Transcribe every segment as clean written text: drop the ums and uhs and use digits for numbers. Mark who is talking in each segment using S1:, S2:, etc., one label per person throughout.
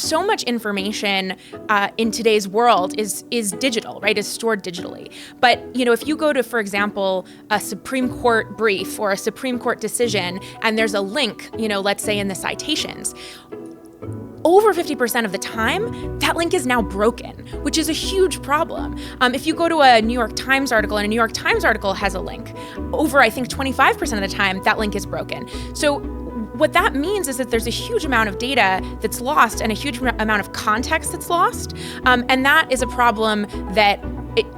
S1: So much information in today's world is digital, right? Is stored digitally. But, if you go to, for example, a Supreme Court brief or a Supreme Court decision, and there's a link, let's say in the citations, over 50% of the time, that link is now broken, which is a huge problem. If you go to a New York Times article and a New York Times article has a link, over, I think, 25% of the time, that link is broken. So what that means is that there's a huge amount of data that's lost and a huge amount of context that's lost. And that is a problem that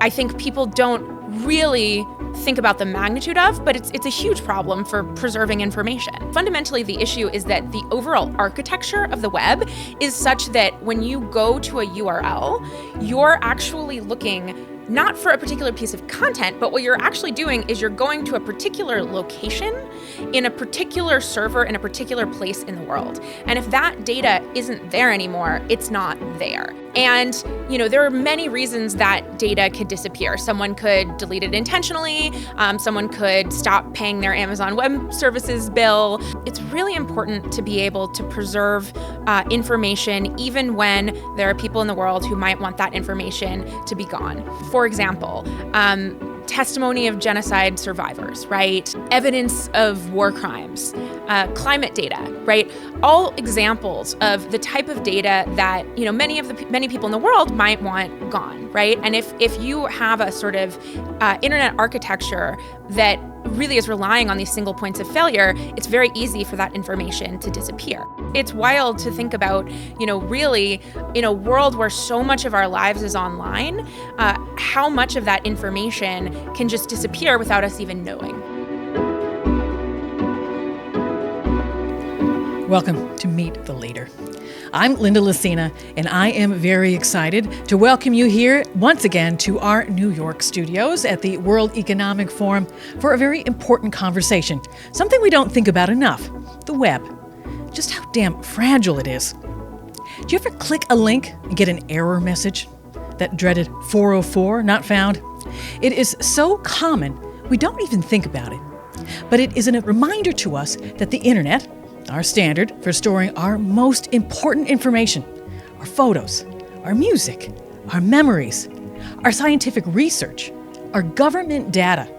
S1: I think people don't really think about the magnitude of, but it's a huge problem for preserving information. Fundamentally, the issue is that the overall architecture of the web is such that when you go to a URL, you're actually looking not for a particular piece of content, but what you're actually doing is you're going to a particular location in a particular server in a particular place in the world. And if that data isn't there anymore, it's not there. And, there are many reasons that data could disappear. Someone could delete it intentionally. Someone could stop paying their Amazon Web Services bill. It's really important to be able to preserve information even when there are people in the world who might want that information to be gone. For example, testimony of genocide survivors, right? Evidence of war crimes, climate data, right? All examples of the type of data that, many people in the world might want gone, right? And if you have a sort of internet architecture that really is relying on these single points of failure, it's very easy for that information to disappear. It's wild to think about, really in a world where so much of our lives is online, how much of that information can just disappear without us even knowing.
S2: Welcome to Meet the Leader. I'm Linda Lucina, and I am very excited to welcome you here once again to our New York studios at the World Economic Forum for a very important conversation, something we don't think about enough, the web. Just how damn fragile it is. Do you ever click a link and get an error message? That dreaded 404, not found? It is so common, we don't even think about it. But it is a reminder to us that the internet, our standard for storing our most important information, our photos, our music, our memories, our scientific research, our government data,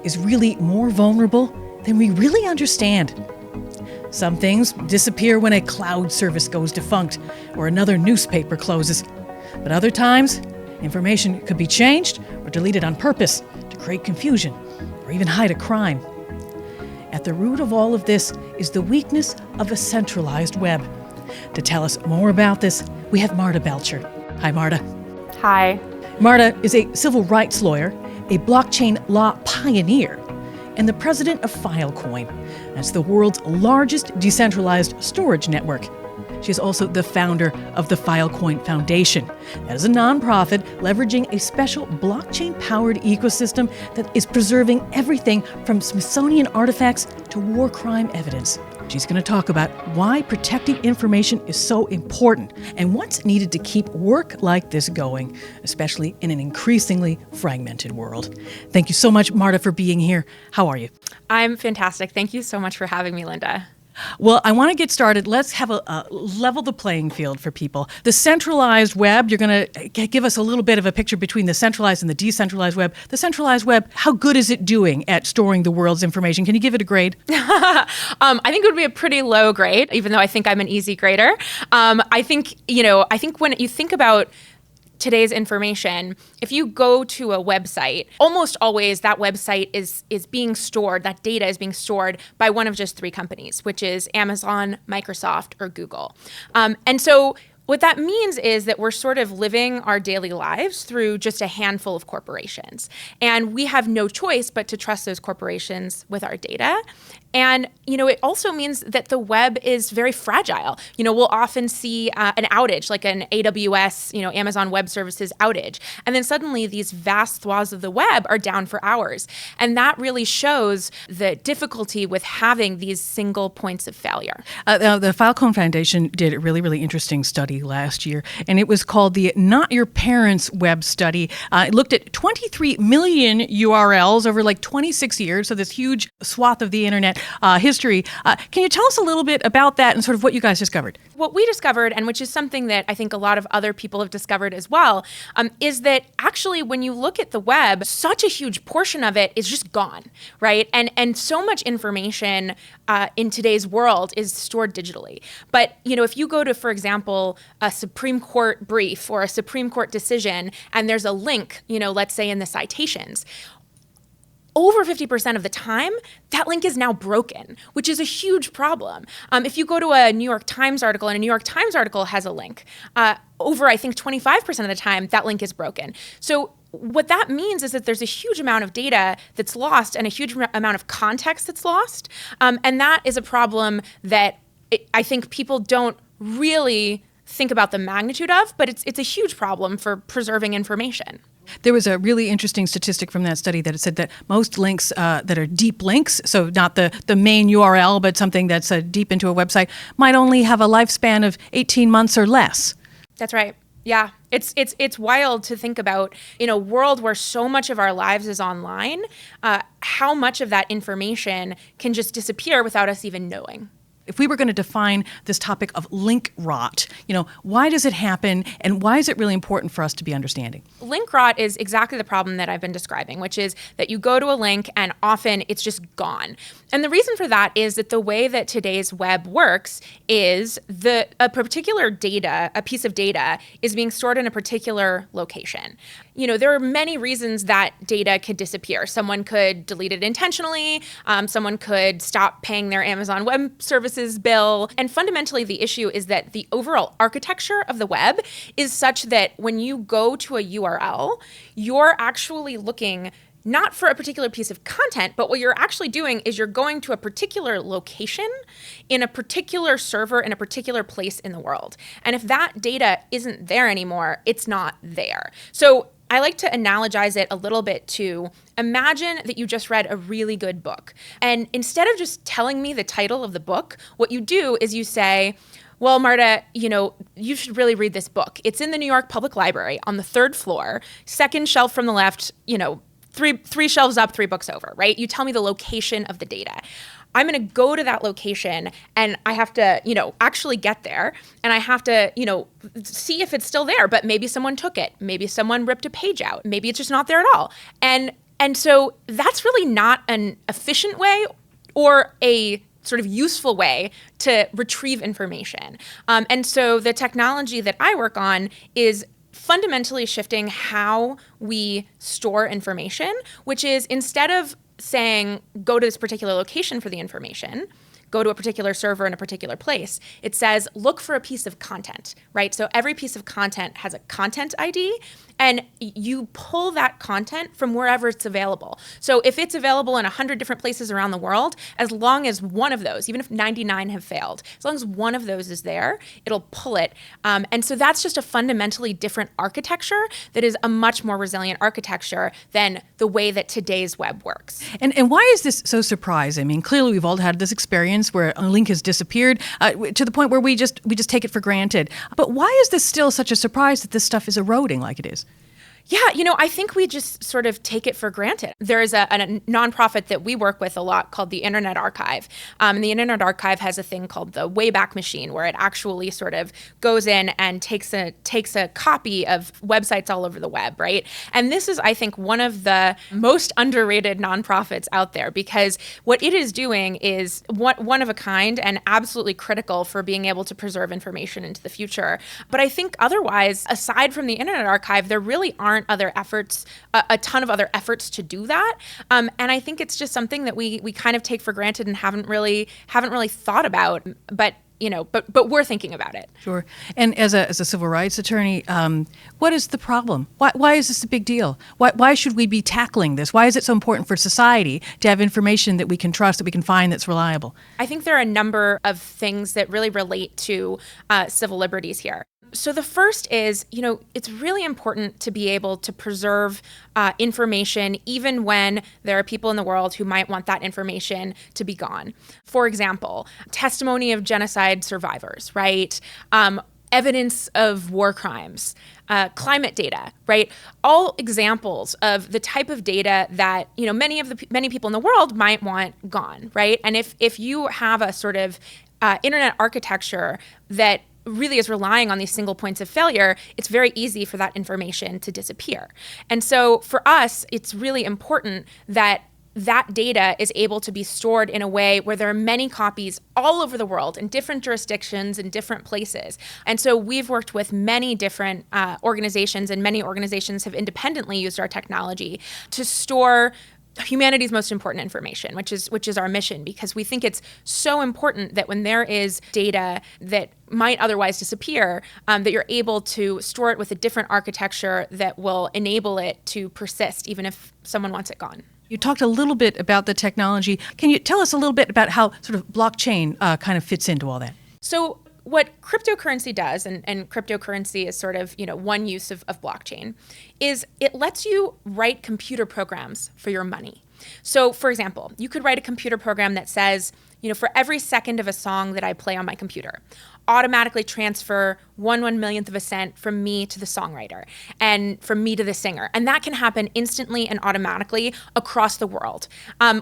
S2: is really more vulnerable than we really understand. Some things disappear when a cloud service goes defunct or another newspaper closes. But other times, information could be changed or deleted on purpose to create confusion or even hide a crime. At the root of all of this is the weakness of a centralized web. To tell us more about this, we have Marta Belcher. Hi, Marta.
S1: Hi.
S2: Marta is a civil rights lawyer, a blockchain law pioneer, and the president of Filecoin. That's the world's largest decentralized storage network. She's also the founder of the Filecoin Foundation. That is a nonprofit leveraging a special blockchain-powered ecosystem that is preserving everything from Smithsonian artifacts to war crime evidence. She's going to talk about why protecting information is so important and what's needed to keep work like this going, especially in an increasingly fragmented world. Thank you so much, Marta, for being here. How are you?
S1: I'm fantastic. Thank you so much for having me, Linda.
S2: Well, I want to get started. Let's have a level the playing field for people. The centralized web, you're going to give us a little bit of a picture between the centralized and the decentralized web. The centralized web, how good is it doing at storing the world's information? Can you give it a grade?
S1: I think it would be a pretty low grade, even though I think I'm an easy grader. I think when you think about today's information, if you go to a website, almost always that website is being stored, that data is being stored by one of just three companies, which is Amazon, Microsoft, or Google. And so what that means is that we're sort of living our daily lives through just a handful of corporations. And we have no choice but to trust those corporations with our data. And, it also means that the web is very fragile. We'll often see an outage, like an AWS, Amazon Web Services outage. And then suddenly these vast swaths of the web are down for hours. And that really shows the difficulty with having these single points of failure.
S2: The Filecoin Foundation did a really, really interesting study last year, and it was called the Not Your Parents Web Study. It looked at 23 million URLs over 26 years, so this huge swath of the internet. history. Can you tell us a little bit about that and sort of what you guys discovered?
S1: What we discovered, and which is something that I think a lot of other people have discovered as well, is that actually when you look at the web, such a huge portion of it is just gone, right? And so much information in today's world is stored digitally. But, if you go to, for example, a Supreme Court brief or a Supreme Court decision, and there's a link, let's say in the citations, over 50% of the time, that link is now broken, which is a huge problem. If you go to a New York Times article and a New York Times article has a link, over, I think, 25% of the time, that link is broken. So what that means is that there's a huge amount of data that's lost and a huge amount of context that's lost. And that is a problem that I think people don't really think about the magnitude of, but it's a huge problem for preserving information.
S2: There was a really interesting statistic from that study that it said that most links that are deep links, so not the main URL, but something that's deep into a website, might only have a lifespan of 18 months or less.
S1: That's right. Yeah, it's wild to think about in a world where so much of our lives is online, how much of that information can just disappear without us even knowing.
S2: If we were going to define this topic of link rot, why does it happen and why is it really important for us to be understanding?
S1: Link rot is exactly the problem that I've been describing, which is that you go to a link and often it's just gone. And the reason for that is that the way that today's web works is a particular data, a piece of data, is being stored in a particular location. There are many reasons that data could disappear. Someone could delete it intentionally. Someone could stop paying their Amazon Web Services bill. And fundamentally, the issue is that the overall architecture of the web is such that when you go to a URL, you're actually looking not for a particular piece of content, but what you're actually doing is you're going to a particular location in a particular server in a particular place in the world. And if that data isn't there anymore, it's not there. So I like to analogize it a little bit to imagine that you just read a really good book. And instead of just telling me the title of the book, what you do is you say, well, Marta, you should really read this book. It's in the New York Public Library on the 3rd floor, second shelf from the left, three shelves up, 3 books over, right? You tell me the location of the data. I'm going to go to that location and I have to, actually get there and I have to, see if it's still there, but maybe someone took it. Maybe someone ripped a page out. Maybe it's just not there at all. And so that's really not an efficient way or a sort of useful way to retrieve information. And so the technology that I work on is fundamentally shifting how we store information, which is instead of saying, go to this particular location for the information, go to a particular server in a particular place, it says, look for a piece of content, right? So every piece of content has a content ID, and you pull that content from wherever it's available. So if it's available in 100 different places around the world, as long as one of those, even if 99 have failed, as long as one of those is there, it'll pull it. And so that's just a fundamentally different architecture that is a much more resilient architecture than the way that today's web works.
S2: And why is this so surprising? I mean, clearly we've all had this experience where a link has disappeared to the point where we just take it for granted. But why is this still such a surprise that this stuff is eroding like it is?
S1: Yeah, I think we just sort of take it for granted. There is a nonprofit that we work with a lot called the Internet Archive. And the Internet Archive has a thing called the Wayback Machine, where it actually sort of goes in and takes a copy of websites all over the web, right? And this is, I think, one of the most underrated nonprofits out there, because what it is doing is one of a kind and absolutely critical for being able to preserve information into the future. But I think otherwise, aside from the Internet Archive, there really aren't other efforts, a ton of other efforts to do that. And I think it's just something that we kind of take for granted and haven't really thought about. But we're thinking about it.
S2: Sure. And as a civil rights attorney, what is the problem? Why is this a big deal? Why should we be tackling this? Why is it so important for society to have information that we can trust, that we can find, that's reliable?
S1: I think there are a number of things that really relate to civil liberties here. So the first is, it's really important to be able to preserve information even when there are people in the world who might want that information to be gone. For example, testimony of genocide survivors, right? evidence of war crimes, climate data, right? All examples of the type of data that, many people in the world might want gone, right? And if you have a sort of internet architecture that really is relying on these single points of failure, it's very easy for that information to disappear. And so for us, it's really important that that data is able to be stored in a way where there are many copies all over the world in different jurisdictions and different places. And so we've worked with many different organizations, and many organizations have independently used our technology to store humanity's most important information, which is our mission, because we think it's so important that when there is data that might otherwise disappear, that you're able to store it with a different architecture that will enable it to persist, even if someone wants it gone.
S2: You talked a little bit about the technology. Can you tell us a little bit about how sort of blockchain kind of fits into all that?
S1: So what cryptocurrency does, and cryptocurrency is sort of, one use of blockchain, is it lets you write computer programs for your money. So for example, you could write a computer program that says, for every second of a song that I play on my computer, automatically transfer 1/1,000,000th of a cent from me to the songwriter and from me to the singer. And that can happen instantly and automatically across the world,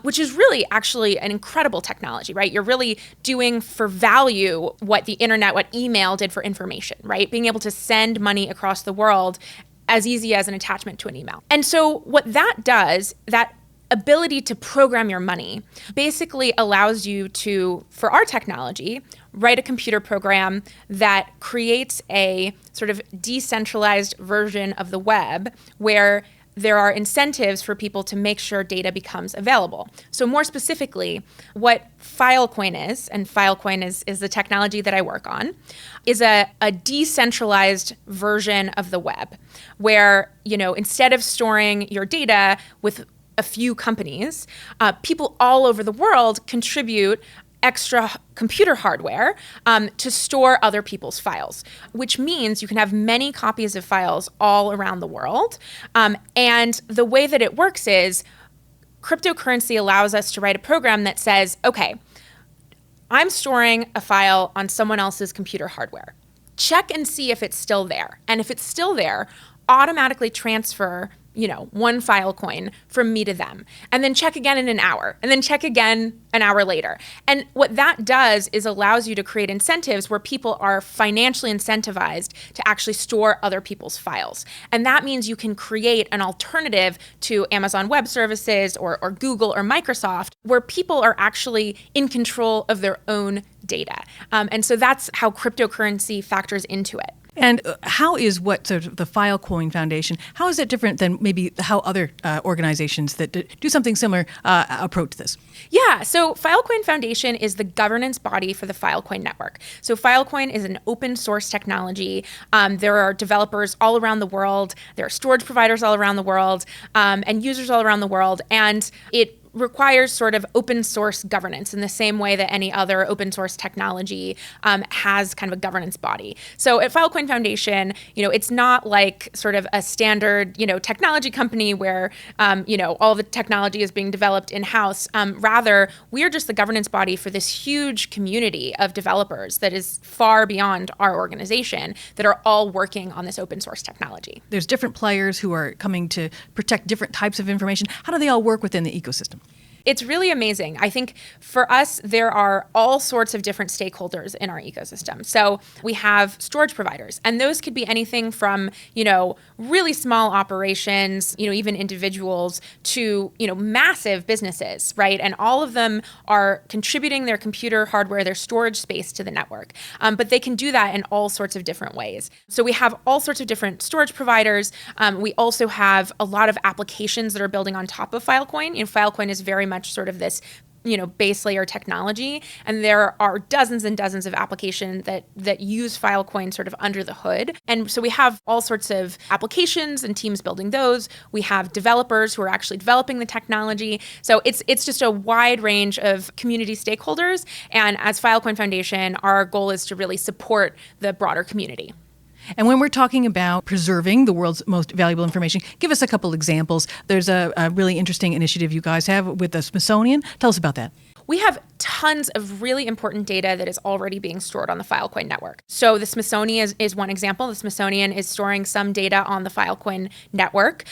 S1: which is really actually an incredible technology, right? You're really doing for value what the internet, what email did for information, right? Being able to send money across the world as easy as an attachment to an email. And so what that does, that ability to program your money basically allows you to, for our technology, write a computer program that creates a sort of decentralized version of the web where there are incentives for people to make sure data becomes available. So more specifically, what Filecoin is, and Filecoin is the technology that I work on, is a decentralized version of the web where, instead of storing your data with a few companies, people all over the world contribute extra computer hardware to store other people's files, which means you can have many copies of files all around the world. And the way that it works is cryptocurrency allows us to write a program that says, okay, I'm storing a file on someone else's computer hardware. Check and see if it's still there. And if it's still there, automatically transfer one Filecoin from me to them, and then check again in an hour, and then check again an hour later. And what that does is allows you to create incentives where people are financially incentivized to actually store other people's files. And that means you can create an alternative to Amazon Web Services or Google or Microsoft, where people are actually in control of their own data. And so that's how cryptocurrency factors into it.
S2: And how is what sort of the Filecoin Foundation, how is it different than maybe how other organizations that do something similar approach this?
S1: Yeah, so Filecoin Foundation is the governance body for the Filecoin network. So Filecoin is an open source technology. There are developers all around the world. There are storage providers all around the world, and users all around the world. And it requires sort of open source governance in the same way that any other open source technology has kind of a governance body. So at Filecoin Foundation, it's not like sort of a standard, technology company where, all the technology is being developed in-house. Rather, we are just the governance body for this huge community of developers that is far beyond our organization that are all working on this open source technology.
S2: There's different players who are coming to protect different types of information. How do they all work within the ecosystem?
S1: It's really amazing. I think for us, there are all sorts of different stakeholders in our ecosystem. So we have storage providers, and those could be anything from, really small operations, even individuals to, massive businesses, right? And all of them are contributing their computer hardware, their storage space to the network. But they can do that in all sorts of different ways. So we have all sorts of different storage providers. We also have a lot of applications that are building on top of Filecoin. Filecoin is very much sort of this base layer technology, and there are dozens and dozens of applications that use Filecoin sort of under the hood. And so we have all sorts of applications and teams building those. We have developers who are actually developing the technology. So it's just a wide range of community stakeholders. And as Filecoin Foundation, our goal is to really support the broader community.
S2: And when we're talking about preserving the world's most valuable information, give us a couple examples. There's a really interesting initiative you guys have with the Smithsonian. Tell us about that.
S1: We have tons of really important data that is already being stored on the Filecoin network. So the Smithsonian is one example. The Smithsonian is storing some data on the Filecoin network.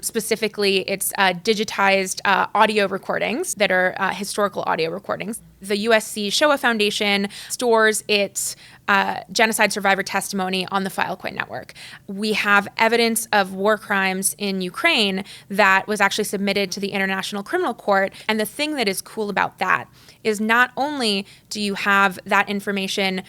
S1: Specifically, it's digitized audio recordings that are historical audio recordings. The USC Shoah Foundation stores its genocide survivor testimony on the Filecoin network. We have evidence of war crimes in Ukraine that was actually submitted to the International Criminal Court. And the thing that is cool about that is not only do you have that information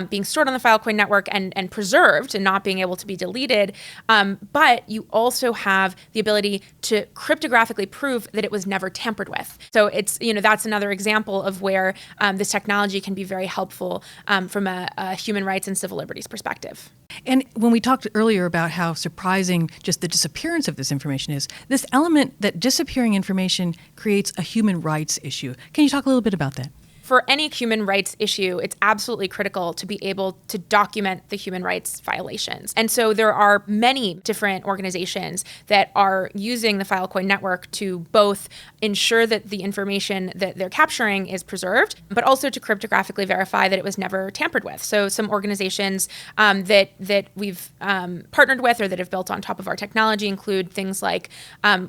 S1: being stored on the Filecoin network and preserved and not being able to be deleted, but you also have the ability to cryptographically prove that it was never tampered with. So it's, that's another example of where this technology can be very helpful from a human rights and civil liberties perspective.
S2: And when we talked earlier about how surprising just the disappearance of this information is, this element that disappearing information creates a human rights issue. Can you talk a little bit about that?
S1: For any human rights issue, it's absolutely critical to be able to document the human rights violations. And so there are many different organizations that are using the Filecoin network to both ensure that the information that they're capturing is preserved, but also to cryptographically verify that it was never tampered with. So some organizations that we've partnered with or that have built on top of our technology include things like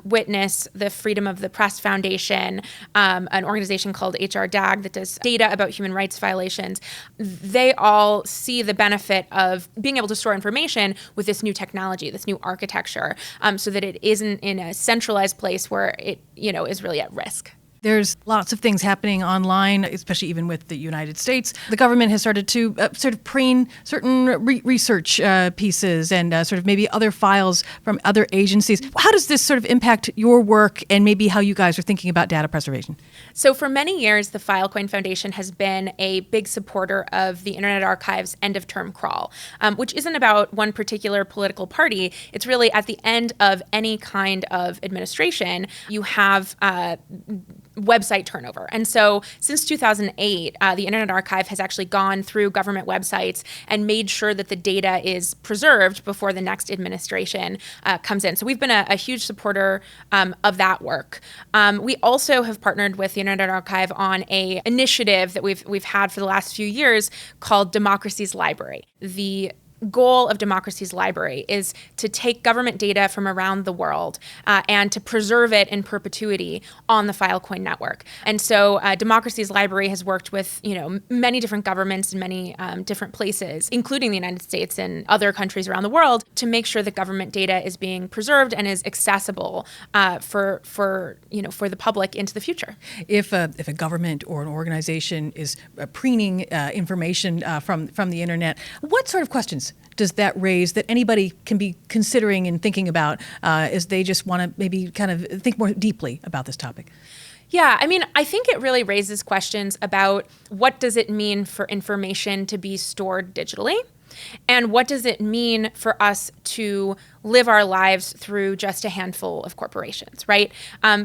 S1: Witness, the Freedom of the Press Foundation, an organization called HRDAG that does data about human rights violations. They all see the benefit of being able to store information with this new technology, this new architecture, so that it isn't in a centralized place where it, is really at risk.
S2: There's lots of things happening online, especially even with the United States. The government has started to sort of preen certain research pieces and sort of maybe other files from other agencies. How does this sort of impact your work and maybe how you guys are thinking about data preservation?
S1: So for many years, the Filecoin Foundation has been a big supporter of the Internet Archive's end-of-term crawl, which isn't about one particular political party. It's really at the end of any kind of administration, you have website turnover. And so since 2008, the Internet Archive has actually gone through government websites and made sure that the data is preserved before the next administration comes in. So we've been a huge supporter of that work. We also have partnered with the Internet Archive on a initiative that we've had for the last few years called Democracy's Library. The goal of Democracy's Library is to take government data from around the world and to preserve it in perpetuity on the Filecoin network. And so Democracy's Library has worked with many different governments in many different places, including the United States and other countries around the world, to make sure that government data is being preserved and is accessible for the public into the future.
S2: If a government or an organization is preening information from the internet, what sort of questions does that raise that anybody can be considering and thinking about as they just want to maybe kind of think more deeply about this topic?
S1: Yeah, I think it really raises questions about what does it mean for information to be stored digitally? And what does it mean for us to live our lives through just a handful of corporations, right?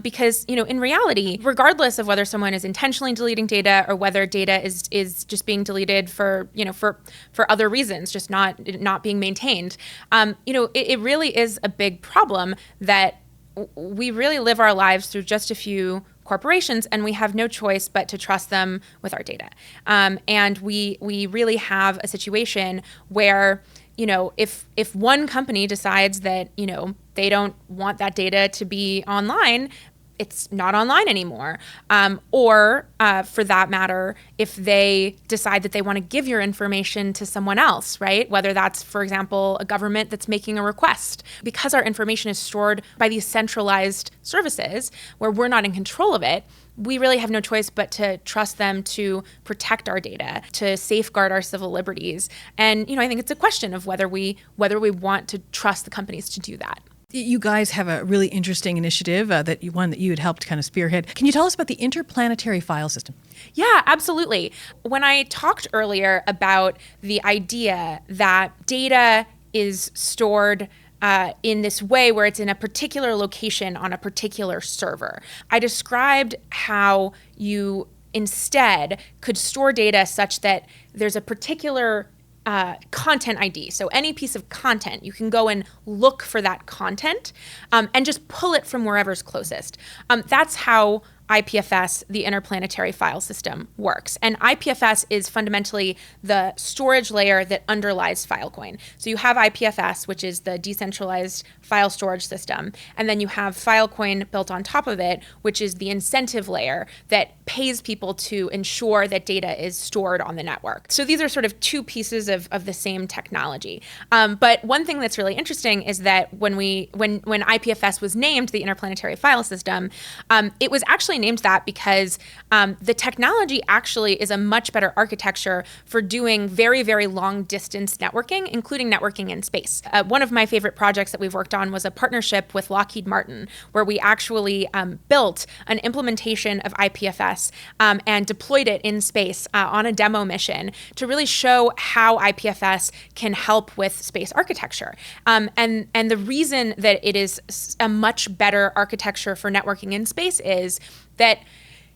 S1: Because, in reality, regardless of whether someone is intentionally deleting data or whether data is just being deleted for other reasons, just not being maintained, it really is a big problem that we really live our lives through just a few corporations, and we have no choice but to trust them with our data. And we really have a situation where, if one company decides that, they don't want that data to be online, it's not online anymore. Or for that matter, if they decide that they want to give your information to someone else, right? Whether that's, for example, a government that's making a request. Because our information is stored by these centralized services where we're not in control of it, we really have no choice but to trust them to protect our data, to safeguard our civil liberties. And, I think it's a question of whether we want to trust the companies to do that.
S2: You guys have a really interesting initiative that you had helped kind of spearhead. Can you tell us about the interplanetary file system?
S1: Yeah, absolutely. When I talked earlier about the idea that data is stored in this way where it's in a particular location on a particular server, I described how you instead could store data such that there's a particular content ID. So any piece of content, you can go and look for that content and just pull it from wherever's closest. That's how IPFS, the interplanetary file system, works. And IPFS is fundamentally the storage layer that underlies Filecoin. So you have IPFS, which is the decentralized file storage system, and then you have Filecoin built on top of it, which is the incentive layer that pays people to ensure that data is stored on the network. So these are sort of two pieces of the same technology. But one thing that's really interesting is that when IPFS was named the interplanetary file system, it was actually named that because the technology actually is a much better architecture for doing very, very long distance networking, including networking in space. One of my favorite projects that we've worked on was a partnership with Lockheed Martin, where we actually built an implementation of IPFS and deployed it in space on a demo mission to really show how IPFS can help with space architecture. And the reason that it is a much better architecture for networking in space is that,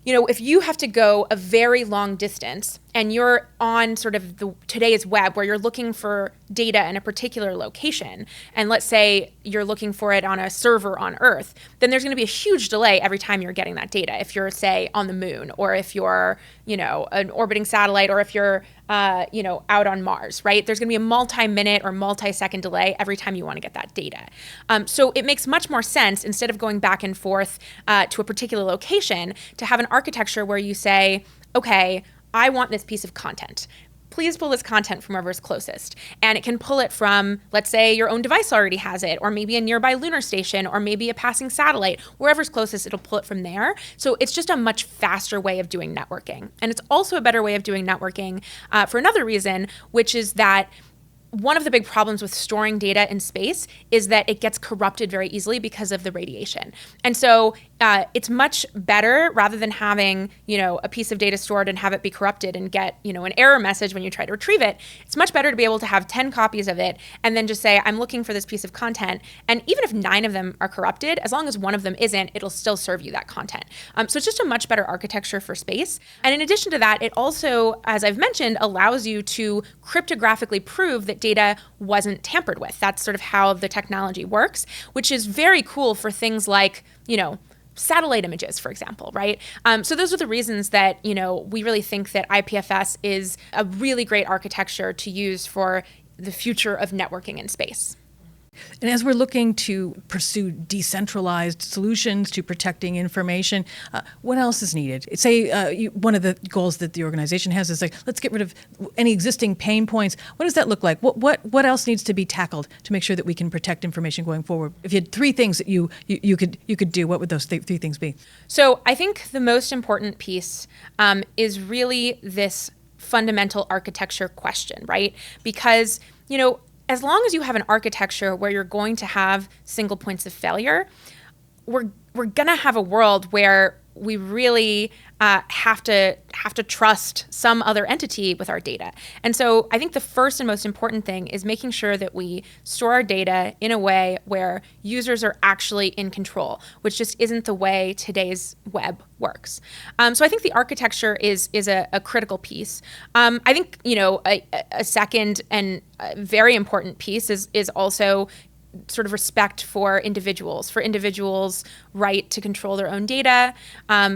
S1: if you have to go a very long distance and you're on sort of today's web where you're looking for data in a particular location, and let's say you're looking for it on a server on Earth, then there's going to be a huge delay every time you're getting that data. If you're, say, on the moon, or if you're, an orbiting satellite, or if you're, out on Mars, right? There's going to be a multi-minute or multi-second delay every time you want to get that data. So it makes much more sense, instead of going back and forth to a particular location, to have an architecture where you say, okay, I want this piece of content. Please pull this content from wherever's closest. And it can pull it from, let's say, your own device already has it, or maybe a nearby lunar station, or maybe a passing satellite. Wherever's closest, it'll pull it from there. So it's just a much faster way of doing networking. And it's also a better way of doing networking for another reason, which is that one of the big problems with storing data in space is that it gets corrupted very easily because of the radiation. And so it's much better, rather than having, a piece of data stored and have it be corrupted and get, an error message when you try to retrieve it. It's much better to be able to have 10 copies of it and then just say, I'm looking for this piece of content. And even if 9 of them are corrupted, as long as one of them isn't, it'll still serve you that content. So it's just a much better architecture for space. And in addition to that, it also, as I've mentioned, allows you to cryptographically prove that data wasn't tampered with. That's sort of how the technology works, which is very cool for things like, satellite images, for example, right? So those are the reasons that, we really think that IPFS is a really great architecture to use for the future of networking in space.
S2: And as we're looking to pursue decentralized solutions to protecting information, what else is needed? Say one of the goals that the organization has is like, let's get rid of any existing pain points. What does that look like? What else needs to be tackled to make sure that we can protect information going forward? If you had 3 things that you could do, what would those 3 things be?
S1: So I think the most important piece is really this fundamental architecture question, right? Because, as long as you have an architecture where you're going to have single points of failure, we're going to have a world where we really have to trust some other entity with our data. And so I think the first and most important thing is making sure that we store our data in a way where users are actually in control, which just isn't the way today's web works. So I think the architecture is a critical piece. I think, a second and very important piece is also sort of respect for individuals' right to control their own data,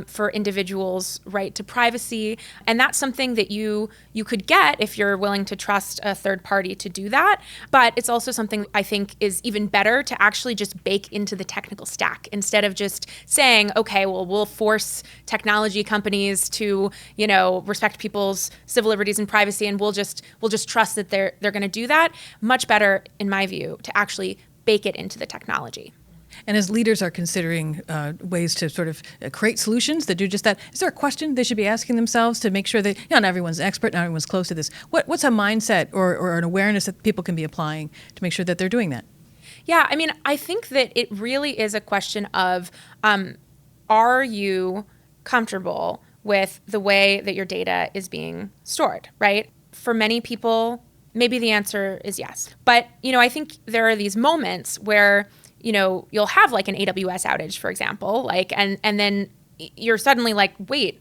S1: for individuals' right to privacy. And that's something that you could get if you're willing to trust a third party to do that. But it's also something I think is even better to actually just bake into the technical stack, instead of just saying, okay, well, we'll force technology companies to, respect people's civil liberties and privacy, and we'll just trust that they're going to do that. Much better, in my view, to actually bake it into the technology.
S2: And as leaders are considering ways to sort of create solutions that do just that, is there a question they should be asking themselves to make sure that not everyone's expert, not everyone's close to this? What's a mindset or an awareness that people can be applying to make sure that they're doing that?
S1: Yeah, I think that it really is a question of, are you comfortable with the way that your data is being stored, right? For many people, maybe the answer is yes. But, I think there are these moments where, you'll have like an AWS outage, for example, and then you're suddenly like, wait,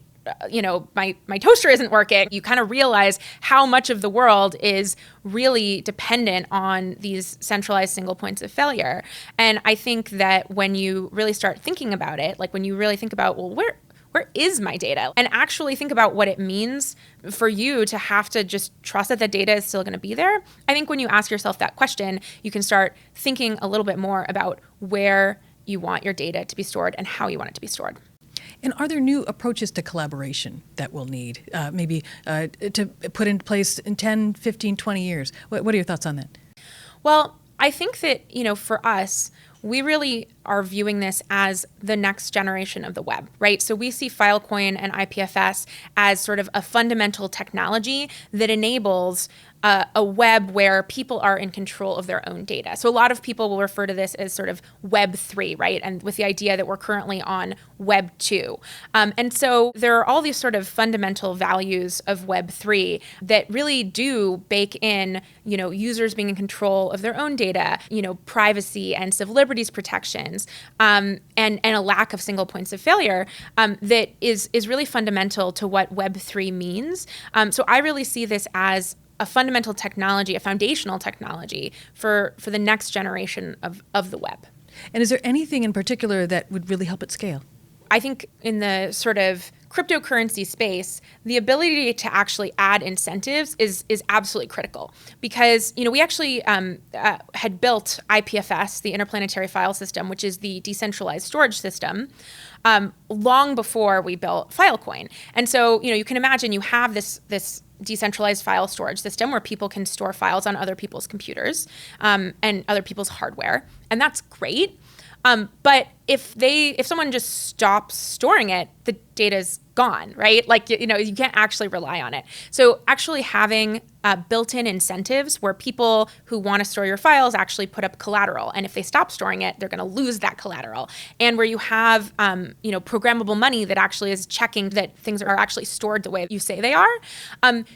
S1: my toaster isn't working. You kind of realize how much of the world is really dependent on these centralized single points of failure. And I think that when you really start thinking about it, like when you really think about, well, where is my data? And actually think about what it means for you to have to just trust that the data is still going to be there. I think when you ask yourself that question, you can start thinking a little bit more about where you want your data to be stored and how you want it to be stored.
S2: And are there new approaches to collaboration that we'll need maybe to put in place in 10, 15, 20 years? What are your thoughts on that?
S1: Well, I think that, for us, we really are viewing this as the next generation of the web, right? So we see Filecoin and IPFS as sort of a fundamental technology that enables a web where people are in control of their own data. So a lot of people will refer to this as sort of Web 3, right? And with the idea that we're currently on Web 2. And so there are all these sort of fundamental values of Web 3 that really do bake in, users being in control of their own data, privacy and civil liberties protections, and a lack of single points of failure that is really fundamental to what Web 3 means. So I really see this as a fundamental technology, a foundational technology for the next generation of the web.
S2: And is there anything in particular that would really help it scale?
S1: I think in the sort of cryptocurrency space, the ability to actually add incentives is absolutely critical because, we actually had built IPFS, the Interplanetary File System, which is the decentralized storage system, long before we built Filecoin. And so, you can imagine you have this decentralized file storage system where people can store files on other people's computers and other people's hardware, and that's great. But if someone just stops storing it, the data's gone, right? Like, you can't actually rely on it. So actually having built-in incentives where people who want to store your files actually put up collateral. And if they stop storing it, they're going to lose that collateral. And where you have, programmable money that actually is checking that things are actually stored the way you say they are,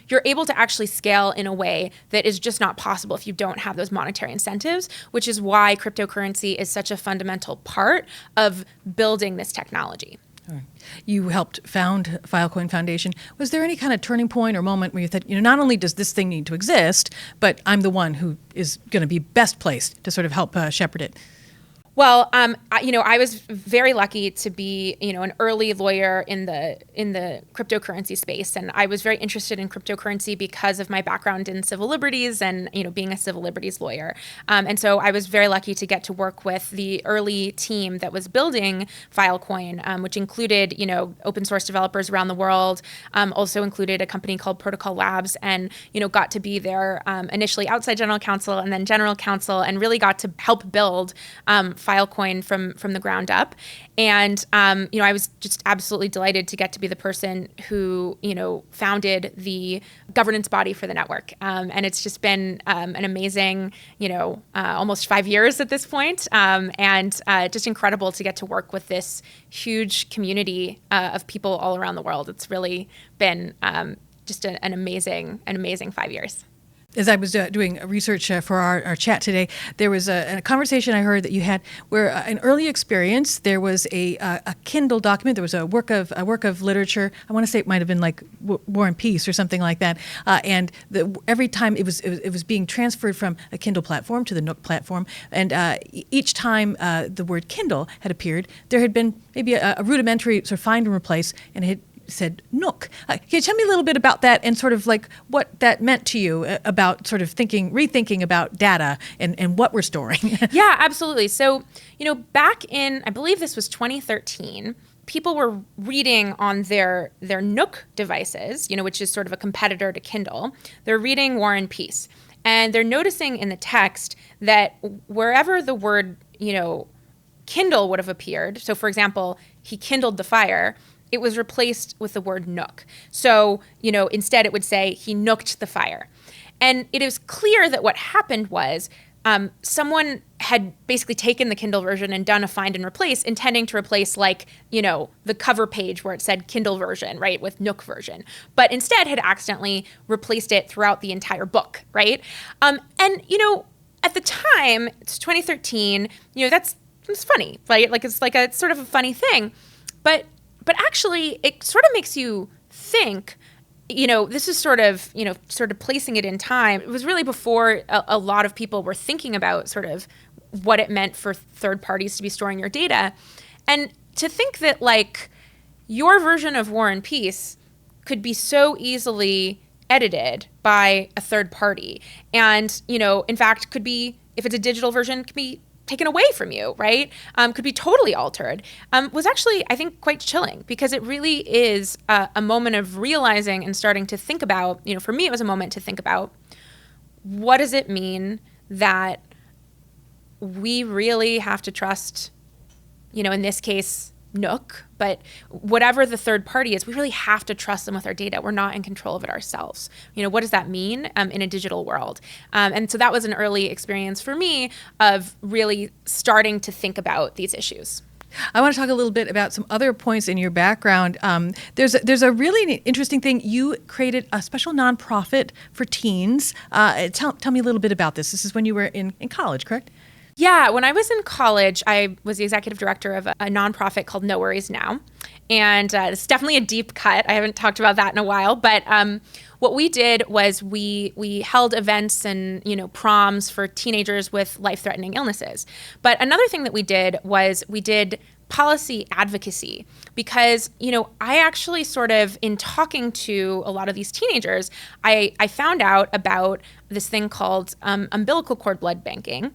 S1: you're able to actually scale in a way that is just not possible if you don't have those monetary incentives, which is why cryptocurrency is such a fundamental part of building this technology.
S2: You helped found Filecoin Foundation. Was there any kind of turning point or moment where you thought, not only does this thing need to exist, but I'm the one who is going to be best placed to sort of help shepherd it?
S1: Well, I was very lucky to be, an early lawyer in the cryptocurrency space, and I was very interested in cryptocurrency because of my background in civil liberties and, being a civil liberties lawyer. And so I was very lucky to get to work with the early team that was building Filecoin, which included, open source developers around the world, also included a company called Protocol Labs, and, got to be there initially outside general counsel and then general counsel, and really got to help build Filecoin from the ground up. And, I was just absolutely delighted to get to be the person who, founded the governance body for the network. And it's just been an amazing, almost 5 years at this point, and just incredible to get to work with this huge community of people all around the world. It's really been just an amazing 5 years.
S2: As I was doing research for our chat today, there was a conversation I heard that you had where an early experience, there was a Kindle document, there was a work of literature. I want to say it might have been like War and Peace or something like that. And every time it was being transferred from a Kindle platform to the Nook platform, and each time the word Kindle had appeared, there had been maybe a rudimentary sort of find and replace, and it said Nook. Can you tell me a little bit about that and sort of like what that meant to you about sort of rethinking about data and what we're storing?
S1: Yeah, absolutely. So, back in, I believe this was 2013, people were reading on their Nook devices, which is sort of a competitor to Kindle. They're reading War and Peace. And they're noticing in the text that wherever the word, Kindle would have appeared, so for example, he kindled the fire, it was replaced with the word Nook. So, instead it would say he nooked the fire. And it is clear that what happened was someone had basically taken the Kindle version and done a find and replace, intending to replace the cover page where it said Kindle version, right, with Nook version, but instead had accidentally replaced it throughout the entire book, right? And at the time, it's 2013, it's funny, right? Like it's like a sort of a funny thing, but actually it sort of makes you think. This is sort of placing it in time. It was really before a lot of people were thinking about sort of what it meant for third parties to be storing your data. And to think that your version of War and Peace could be so easily edited by a third party. And, in fact, could be, if it's a digital version, could be taken away from you, right? Could be totally altered, was actually, I think, quite chilling, because it really is a moment of realizing and starting to think about, for me, it was a moment to think about, what does it mean that we really have to trust, in this case, Nook, but whatever the third party is, we really have to trust them with our data. We're not in control of it ourselves. What does that mean in a digital world? And so that was an early experience for me of really starting to think about these issues.
S2: I want to talk a little bit about some other points in your background. There's a really interesting thing. You created a special nonprofit for teens. Tell me a little bit about this. This is when you were in college, correct?
S1: Yeah, when I was in college, I was the executive director of a nonprofit called No Worries Now. And it's definitely a deep cut. I haven't talked about that in a while. But what we did was we held events and, proms for teenagers with life-threatening illnesses. But another thing that we did was we did policy advocacy, because, I actually sort of, in talking to a lot of these teenagers, I found out about this thing called umbilical cord blood banking.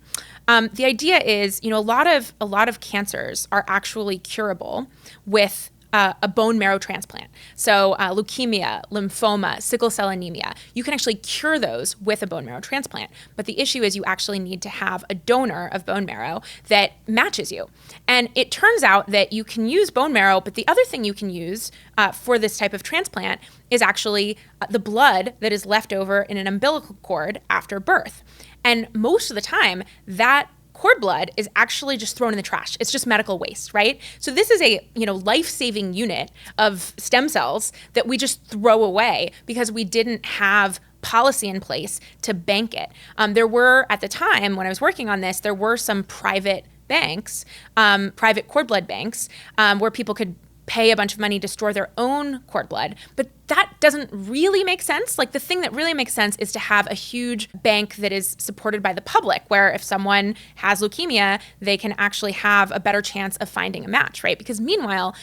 S1: The idea is, a lot of cancers are actually curable with a bone marrow transplant. So leukemia, lymphoma, sickle cell anemia, you can actually cure those with a bone marrow transplant. But the issue is you actually need to have a donor of bone marrow that matches you. And it turns out that you can use bone marrow, but the other thing you can use for this type of transplant is actually the blood that is left over in an umbilical cord after birth. And most of the time, that cord blood is actually just thrown in the trash. It's just medical waste, right? So this is a, life-saving unit of stem cells that we just throw away because we didn't have policy in place to bank it. There were, at the time when I was working on this, there were some private banks, private cord blood banks, where people could pay a bunch of money to store their own cord blood. But that doesn't really make sense. Like, the thing that really makes sense is to have a huge bank that is supported by the public, where if someone has leukemia, they can actually have a better chance of finding a match, right? Because meanwhile,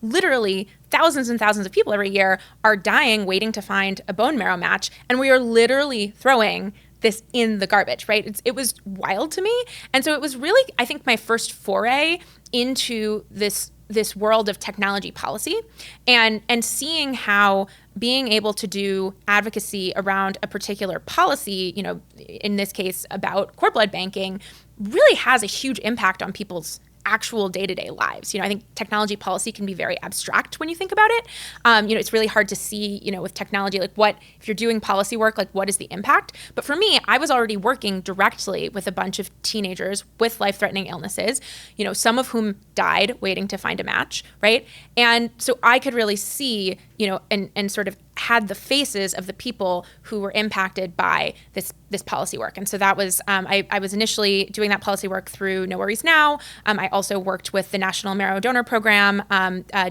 S1: literally thousands and thousands of people every year are dying waiting to find a bone marrow match. And we are literally throwing this in the garbage, right? It was wild to me. And so it was really, I think, my first foray into this world of technology policy, and seeing how being able to do advocacy around a particular policy, in this case about cord blood banking, really has a huge impact on people's actual day-to-day lives. I think technology policy can be very abstract when you think about it. It's really hard to see, with technology, like, what, if you're doing policy work, like, what is the impact? But for me, I was already working directly with a bunch of teenagers with life-threatening illnesses, some of whom died waiting to find a match, right? And so I could really see, and sort of had the faces of the people who were impacted by this policy work. And so that was, I was initially doing that policy work through No Worries Now. I also worked with the National Marrow Donor Program,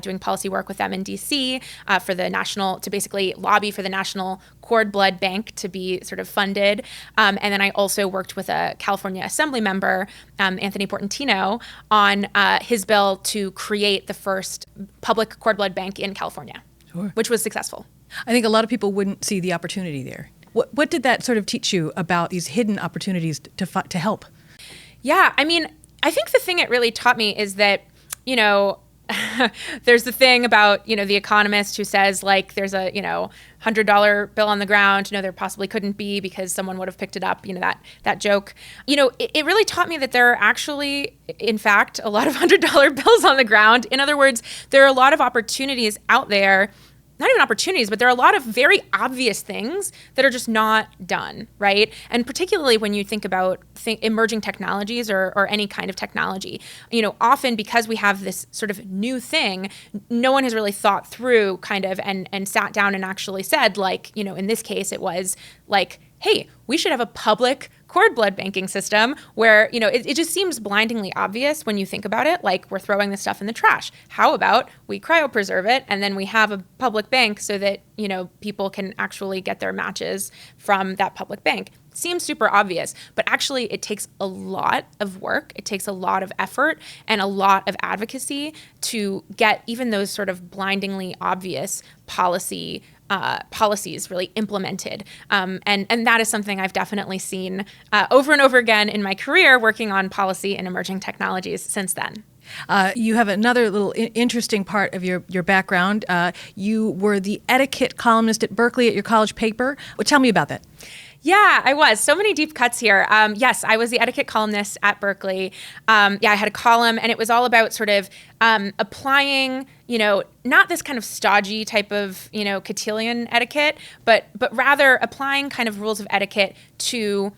S1: doing policy work with them in DC to basically lobby for the National Cord Blood Bank to be sort of funded. And then I also worked with a California Assembly member, Anthony Portantino, on his bill to create the first public cord blood bank in California,
S2: Sure.
S1: which was successful.
S2: I think a lot of people wouldn't see the opportunity there. What did that sort of teach you about these hidden opportunities to help? Yeah,
S1: I mean, I think the thing it really taught me is that, there's the thing about, the economist who says, like, there's a, $100 bill on the ground. There possibly couldn't be because someone would have picked it up, that joke. It really taught me that there are actually, in fact, a lot of $100 bills on the ground. In other words, there are a lot of opportunities out there, not even opportunities, but there are a lot of very obvious things that are just not done, right? And particularly when you think about emerging technologies or any kind of technology, often because we have this sort of new thing, no one has really thought through kind of and sat down and actually said, like, in this case, it was like, hey, we should have a public cord blood banking system where, it just seems blindingly obvious when you think about it, like, we're throwing this stuff in the trash. How about we cryopreserve it and then we have a public bank so that, people can actually get their matches from that public bank? seems super obvious, but actually it takes a lot of work. It takes a lot of effort and a lot of advocacy to get even those sort of blindingly obvious policies really implemented. And that is something I've definitely seen over and over again in my career working on policy and emerging technologies since then.
S2: You have another little interesting part of your background. You were the etiquette columnist at Berkeley at your college paper. Well, tell me about that.
S1: Yeah, I was. So many deep cuts here. Yes, I was the etiquette columnist at Berkeley. I had a column, and it was all about sort of applying, not this kind of stodgy type of, cotillion etiquette, but rather applying kind of rules of etiquette to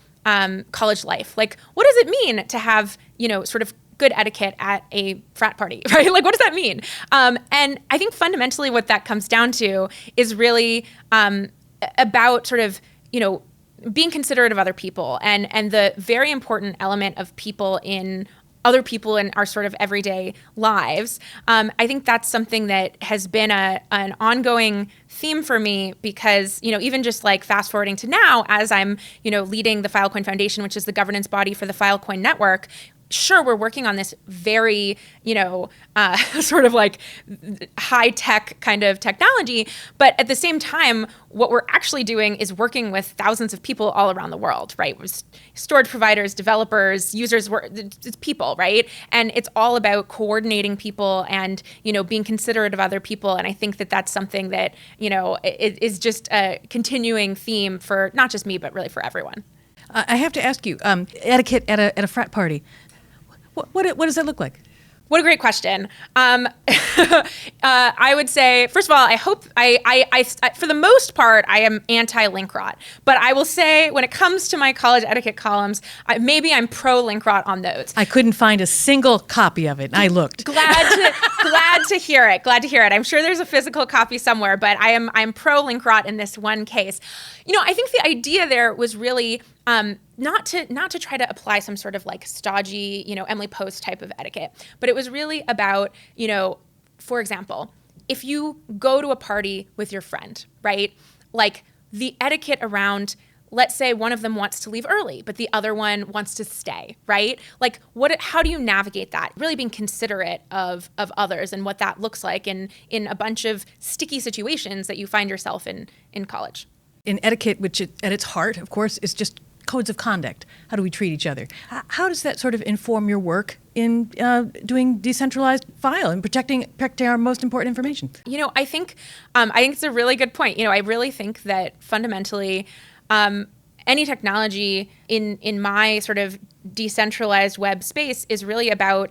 S1: college life. Like, what does it mean to have, sort of good etiquette at a frat party, right? Like, what does that mean? And I think fundamentally what that comes down to is really about sort of, being considerate of other people and the very important element of other people in our sort of everyday lives. I think that's something that has been an ongoing theme for me because, even just like fast forwarding to now, as I'm, leading the Filecoin Foundation, which is the governance body for the Filecoin network. Sure, we're working on this very, sort of like high-tech kind of technology, but at the same time, what we're actually doing is working with thousands of people all around the world, right? Storage providers, developers, users, it's people, right? And it's all about coordinating people and, being considerate of other people. And I think that that's something that, is just a continuing theme for not just me, but really for everyone.
S2: I have to ask you, etiquette at a frat party. What does that look like?
S1: What a great question. I would say, first of all, I hope I for the most part, I am anti-link rot. But I will say, when it comes to my college etiquette columns, maybe I'm pro-link rot on those.
S2: I couldn't find a single copy of it. I looked.
S1: Glad to hear it. Glad to hear it. I'm sure there's a physical copy somewhere, but I'm pro-link rot in this one case. I think the idea there was really not to try to apply some sort of like stodgy, Emily Post type of etiquette, but it was really about, for example, if you go to a party with your friend, right? Like the etiquette around, let's say one of them wants to leave early, but the other one wants to stay, right? Like how do you navigate that? Really being considerate of others and what that looks like in a bunch of sticky situations that you find yourself in college.
S2: In etiquette, which at its heart, of course, is just codes of conduct. How do we treat each other? How does that sort of inform your work in doing decentralized file and protecting our most important information?
S1: I think it's a really good point. I really think that fundamentally, any technology in my sort of decentralized web space is really about,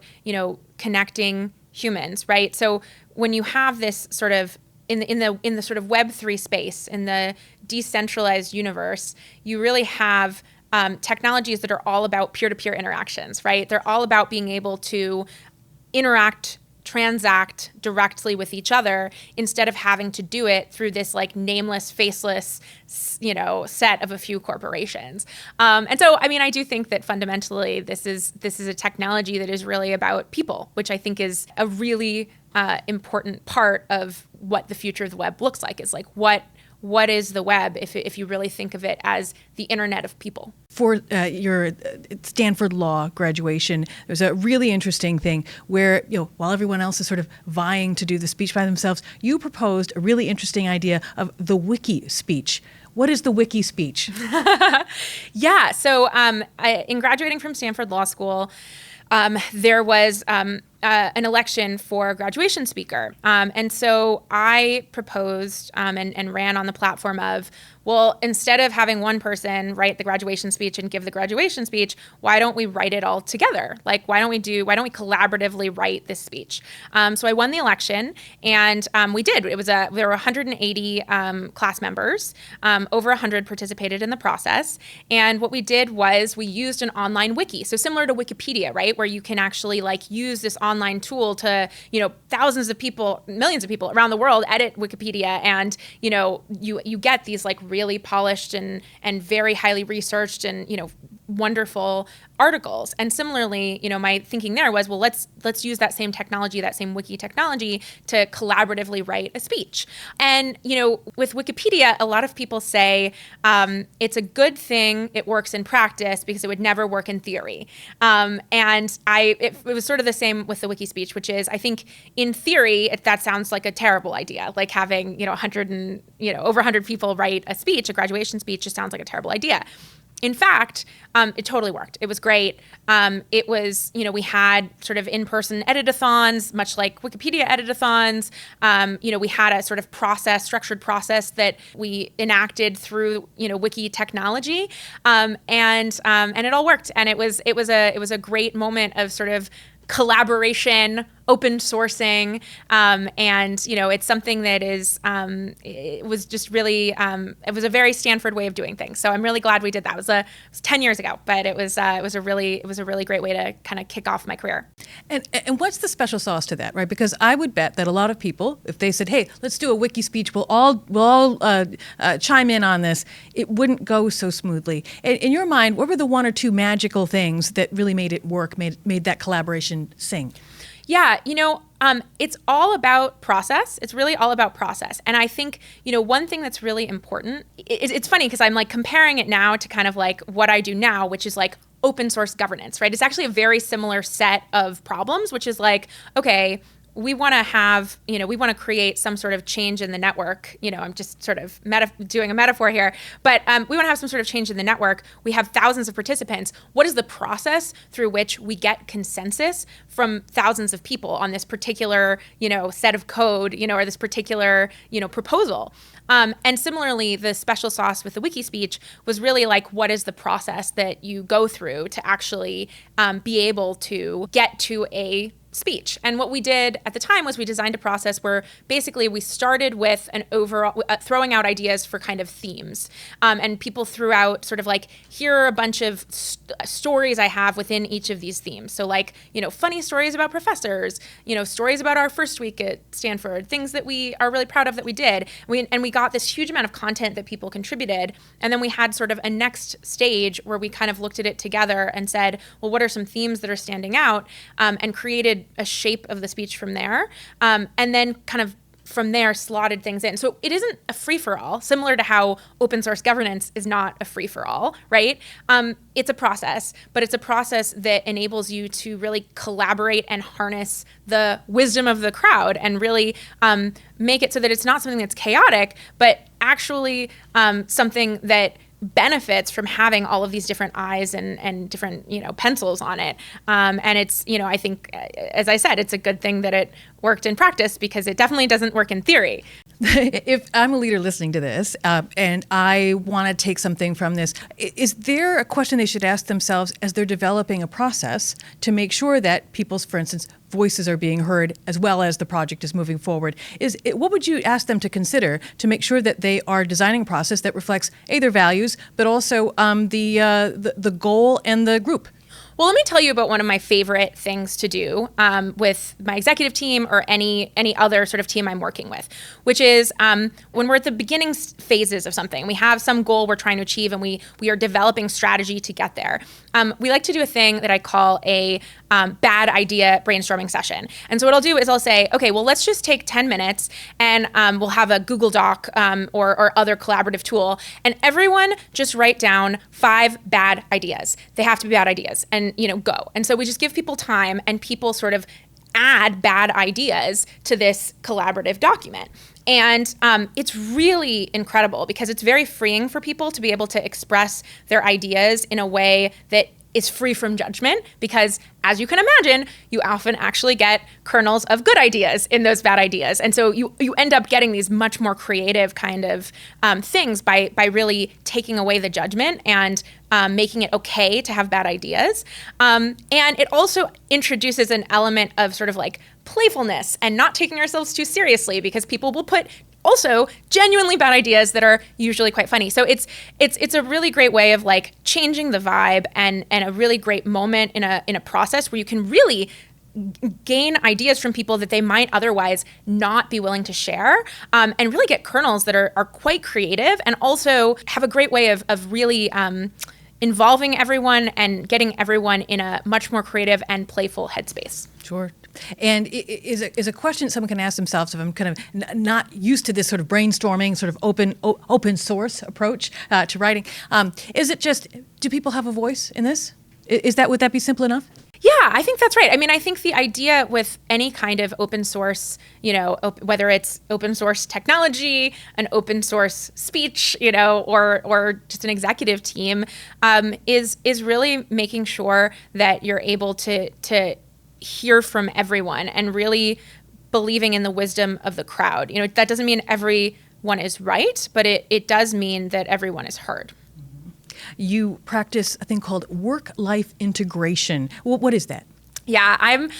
S1: connecting humans, right? So when you have this sort of in the sort of Web3 space, in the decentralized universe, you really have technologies that are all about peer-to-peer interactions, right? They're all about being able to interact, transact directly with each other instead of having to do it through this like nameless, faceless, set of a few corporations. And so, I do think that fundamentally this is a technology that is really about people, which I think is a really important part of what the future of the web looks like. Is like what is the web if you really think of it as the internet of people.
S2: For your Stanford Law graduation, there's a really interesting thing where, while everyone else is sort of vying to do the speech by themselves, you proposed a really interesting idea of the wiki speech. What is the wiki speech?
S1: Yeah, so in graduating from Stanford Law School, there was an election for a graduation speaker. And so I proposed and ran on the platform of, well, instead of having one person write the graduation speech and give the graduation speech, why don't we write it all together? Like, why don't we collaboratively write this speech? So I won the election, and we did. There were 180 class members. Over 100 participated in the process. And what we did was we used an online wiki. So similar to Wikipedia, right? Where you can actually like use this online tool to, thousands of people, millions of people around the world edit Wikipedia, and, you get these like really polished and very highly researched and, wonderful articles. And similarly, my thinking there was, well, let's use that same technology, that same wiki technology, to collaboratively write a speech. And with Wikipedia, a lot of people say it's a good thing it works in practice because it would never work in theory. And it was sort of the same with the wiki speech, which is, I think in theory that sounds like a terrible idea, like having 100 and over 100 people write a speech, a graduation speech, just sounds like a terrible idea. In fact, it totally worked. It was great. It was, we had sort of in-person editathons, much like Wikipedia editathons. We had a sort of structured process that we enacted through, wiki technology, and it all worked. And it was a great moment of sort of collaboration, open sourcing, and it's something that is it was just really it was a very Stanford way of doing things. So I'm really glad we did that. It was 10 years ago, but it was a really great way to kind of kick off my career.
S2: And what's the special sauce to that, right? Because I would bet that a lot of people, if they said, "Hey, let's do a wiki speech, we'll all chime in on this," it wouldn't go so smoothly. In your mind, what were the one or two magical things that really made it work, made that collaboration sing?
S1: Yeah, it's all about process. It's really all about process. And I think, one thing that's really important, it's funny because I'm like comparing it now to kind of like what I do now, which is like open source governance, right? It's actually a very similar set of problems, which is like, okay, we want to have, we want to create some sort of change in the network. I'm just sort of doing a metaphor here, but we want to have some sort of change in the network. We have thousands of participants. What is the process through which we get consensus from thousands of people on this particular, set of code, or this particular, proposal? And similarly, the special sauce with the wiki speech was really like, what is the process that you go through to actually be able to get to a speech? And what we did at the time was we designed a process where basically we started with an overall throwing out ideas for kind of themes, and people threw out sort of like, here are a bunch of stories I have within each of these themes. So like, funny stories about professors, stories about our first week at Stanford, things that we are really proud of that we did. And we got this huge amount of content that people contributed. And then we had sort of a next stage where we kind of looked at it together and said, well, what are some themes that are standing out, and created a shape of the speech from there, and then kind of from there slotted things in. So it isn't a free-for-all, similar to how open source governance is not a free-for-all, right? It's a process, but it's a process that enables you to really collaborate and harness the wisdom of the crowd and really make it so that it's not something that's chaotic, but actually something that benefits from having all of these different eyes and different, pencils on it. And it's, I think, as I said, it's a good thing that it worked in practice because it definitely doesn't work in theory.
S2: If I'm a leader listening to this and I want to take something from this, is there a question they should ask themselves as they're developing a process to make sure that people's, for instance, voices are being heard as well as the project is moving forward? What would you ask them to consider to make sure that they are designing a process that reflects their values, but also the goal and the group?
S1: Well, let me tell you about one of my favorite things to do with my executive team or any other sort of team I'm working with, which is when we're at the beginning phases of something, we have some goal we're trying to achieve and we are developing strategy to get there. We like to do a thing that I call a bad idea brainstorming session. And so what I'll do is I'll say, okay, well, let's just take 10 minutes and we'll have a Google Doc or other collaborative tool, and everyone just write down 5 bad ideas. They have to be bad ideas, and go. And so we just give people time, and people sort of add bad ideas to this collaborative document. And it's really incredible because it's very freeing for people to be able to express their ideas in a way that is free from judgment, because as you can imagine, you often actually get kernels of good ideas in those bad ideas. And so you end up getting these much more creative kind of things by really taking away the judgment and making it okay to have bad ideas. And it also introduces an element of sort of like playfulness and not taking ourselves too seriously, because people will put also genuinely bad ideas that are usually quite funny. So it's a really great way of like changing the vibe and a really great moment in a process where you can really gain ideas from people that they might otherwise not be willing to share, and really get kernels that are quite creative and also have a great way of really involving everyone and getting everyone in a much more creative and playful headspace.
S2: Sure. And is a question someone can ask themselves if I'm kind of not used to this sort of brainstorming, sort of open source approach to writing. Is it just, do people have a voice in this? Would that be simple enough?
S1: Yeah, I think that's right. I mean, I think the idea with any kind of open source, whether it's open source technology, an open source speech, or just an executive team, is really making sure that you're able to hear from everyone and really believing in the wisdom of the crowd. That doesn't mean everyone is right, but it does mean that everyone is heard.
S2: You practice a thing called work-life integration. What is that?
S1: Yeah, I've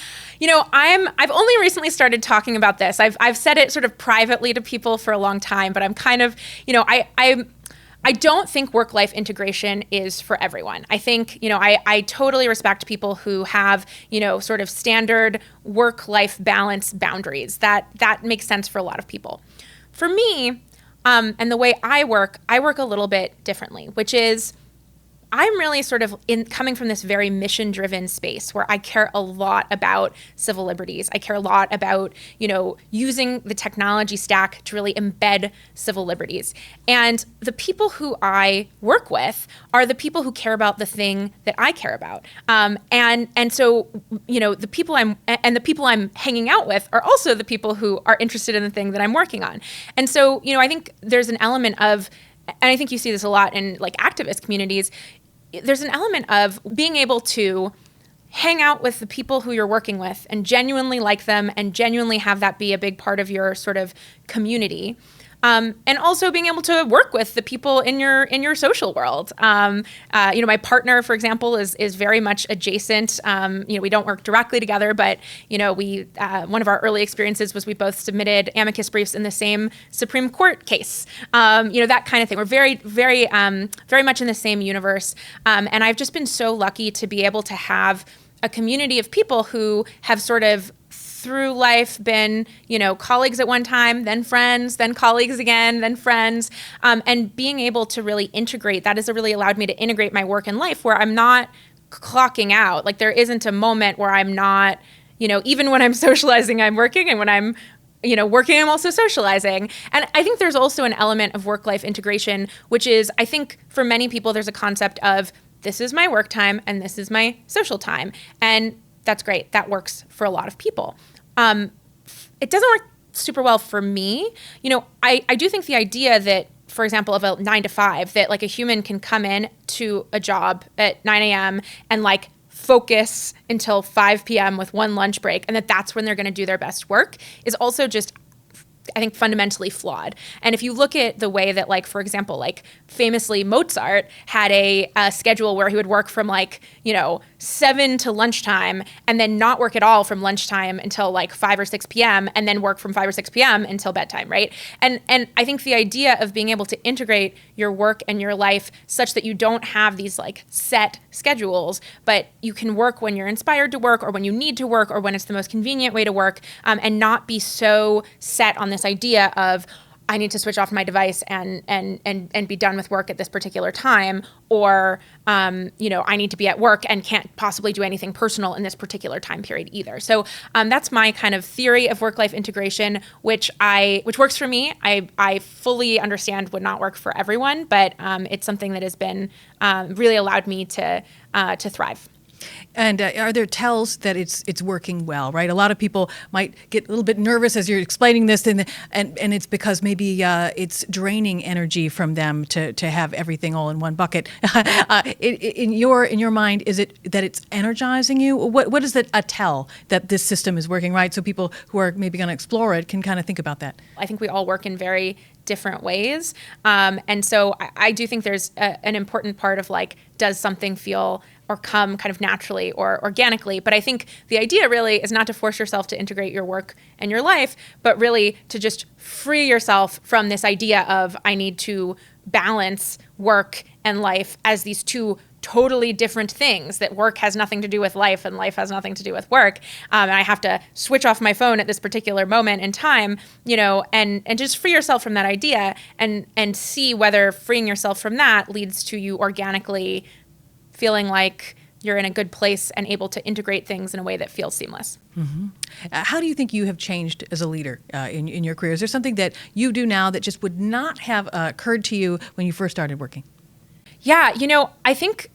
S1: only recently started talking about this. I've said it sort of privately to people for a long time, but I'm kind of, I don't think work-life integration is for everyone. I think, I totally respect people who have, sort of standard work-life balance boundaries. That makes sense for a lot of people. For me, and the way I work a little bit differently, which is I'm really sort of coming from this very mission-driven space where I care a lot about civil liberties. I care a lot about, using the technology stack to really embed civil liberties. And the people who I work with are the people who care about the thing that I care about. And so, the people I'm hanging out with are also the people who are interested in the thing that I'm working on. And so, I think there's an element of, and I think you see this a lot in like activist communities, there's an element of being able to hang out with the people who you're working with and genuinely like them and genuinely have that be a big part of your sort of community. And also being able to work with the people in your social world. My partner, for example, is very much adjacent. We don't work directly together, but we one of our early experiences was we both submitted amicus briefs in the same Supreme Court case. That kind of thing. We're very, very, very much in the same universe. And I've just been so lucky to be able to have a community of people who have sort of through life been, colleagues at one time, then friends, then colleagues again, then friends, and being able to really integrate, that has really allowed me to integrate my work and life where I'm not clocking out. Like there isn't a moment where I'm not, even when I'm socializing, I'm working, and when I'm working, I'm also socializing. And I think there's also an element of work-life integration, which is, I think for many people, there's a concept of this is my work time and this is my social time. And that's great. That works for a lot of people. It doesn't work super well for me. I do think the idea that, for example, of a 9 to 5, that like a human can come in to a job at 9 a.m. and like focus until 5 p.m. with one lunch break, and that's when they're going to do their best work, is also just, I think, fundamentally flawed. And if you look at the way that, like, for example, like famously Mozart had a schedule where he would work from 7 to lunchtime and then not work at all from lunchtime until like 5 or 6 p.m. and then work from 5 or 6 p.m. until bedtime, right? And I think the idea of being able to integrate your work and your life such that you don't have these like set schedules, but you can work when you're inspired to work or when you need to work or when it's the most convenient way to work, and not be so set on this idea of I need to switch off my device and be done with work at this particular time, or I need to be at work and can't possibly do anything personal in this particular time period either. So that's my kind of theory of work-life integration, which works for me. I fully understand would not work for everyone, but it's something that has been really allowed me to thrive.
S2: And are there tells that it's working well, right? A lot of people might get a little bit nervous as you're explaining this, and it's because maybe it's draining energy from them to have everything all in one bucket. In your mind, is it that it's energizing you? What is a tell that this system is working right? So people who are maybe going to explore it can kind of think about that.
S1: I think we all work in very different ways, and so I do think there's an important part of like, does something feel or come kind of naturally or organically. But I think the idea really is not to force yourself to integrate your work and your life, but really to just free yourself from this idea of I need to balance work and life as these two totally different things, that work has nothing to do with life and life has nothing to do with work. And I have to switch off my phone at this particular moment in time, and just free yourself from that idea and see whether freeing yourself from that leads to you organically feeling like you're in a good place and able to integrate things in a way that feels seamless.
S2: How do you think you have changed as a leader in your career? Is there something that you do now that just would not have occurred to you when you first started working?
S1: Yeah, I think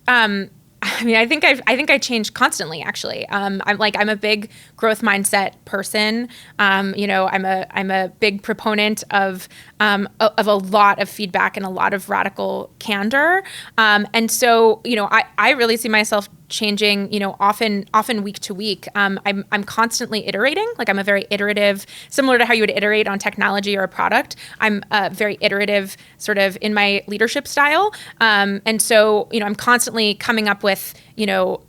S1: I think I change constantly. Actually, I'm a big growth mindset person. I'm a big proponent of a lot of feedback and a lot of radical candor. And so I really see myself changing, often week to week. I'm constantly iterating. Like I'm a very iterative, similar to how you would iterate on technology or a product. I'm very iterative sort of in my leadership style. And so, I'm constantly coming up with,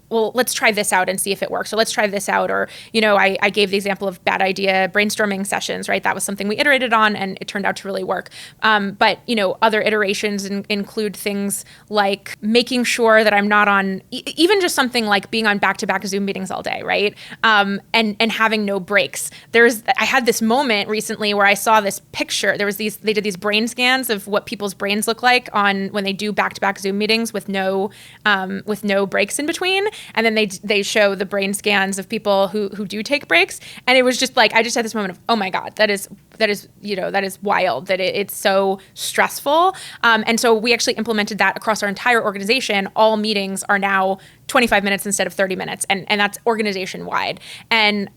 S1: well, let's try this out and see if it works. Or let's try this out. Or, I gave the example of bad idea brainstorming sessions, right? That was something we iterated on and it turned out to really work. But, other iterations include things like making sure that I'm not on, even just something like being on back-to-back Zoom meetings all day, right? And having no breaks. I had this moment recently where I saw this picture. They did these brain scans of what people's brains look like when they do back-to-back Zoom meetings with no breaks in between. And then they show the brain scans of people who do take breaks. And it was just like, I just had this moment of, oh my God, that is wild, that it's so stressful. And so we actually implemented that across our entire organization. All meetings are now 25 minutes instead of 30 minutes. And that's organization wide. And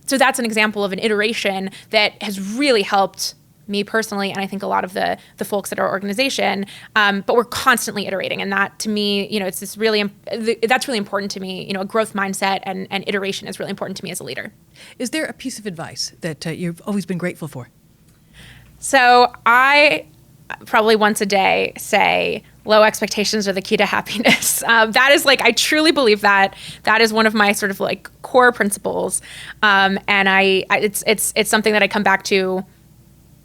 S1: so that's an example of an iteration that has really helped me personally, and I think a lot of the folks at our organization, but we're constantly iterating. And that to me, it's this that's really important to me. A growth mindset and iteration is really important to me as a leader.
S2: Is there a piece of advice that you've always been grateful for?
S1: So I probably once a day say, low expectations are the key to happiness. That is I truly believe that. That is one of my sort of core principles. And it's something that I come back to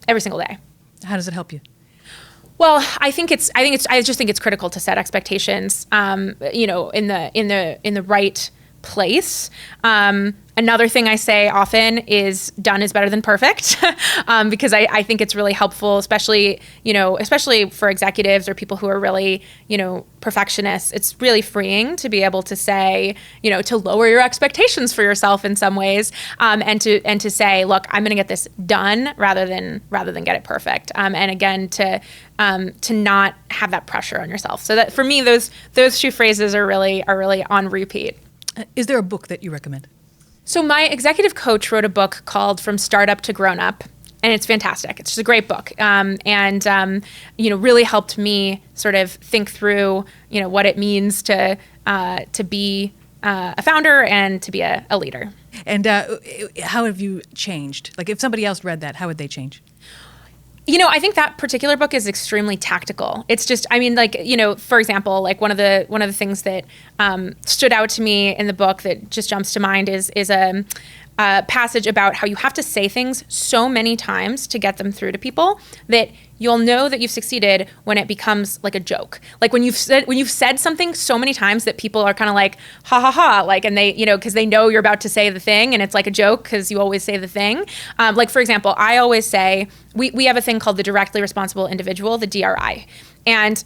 S1: every single day.
S2: How does it help you?
S1: Well, I just think it's critical to set expectations, in the right place. Another thing I say often is done is better than perfect, because I think it's really helpful, especially for executives or people who are really, perfectionists. It's really freeing to be able to say, to lower your expectations for yourself in some ways, and to say, look, I'm going to get this done rather than get it perfect. And again, to not have that pressure on yourself. So that for me, those two phrases are really on repeat.
S2: Is there a book that you recommend?
S1: So my executive coach wrote a book called From Startup to Grown Up, and it's fantastic. It's just a great book, and really helped me sort of think through, what it means to be a founder and to be a leader.
S2: And how have you changed? Like if somebody else read that, how would they change?
S1: I think that particular book is extremely tactical. It's just, for example, one of the things that stood out to me in the book that just jumps to mind is a passage about how you have to say things so many times to get them through to people that you'll know that you've succeeded when it becomes like a joke. Like when you've said something so many times that people are kind of like, ha ha ha, and they, because they know you're about to say the thing and it's like a joke because you always say the thing. For example, I always say, we have a thing called the directly responsible individual, the DRI. And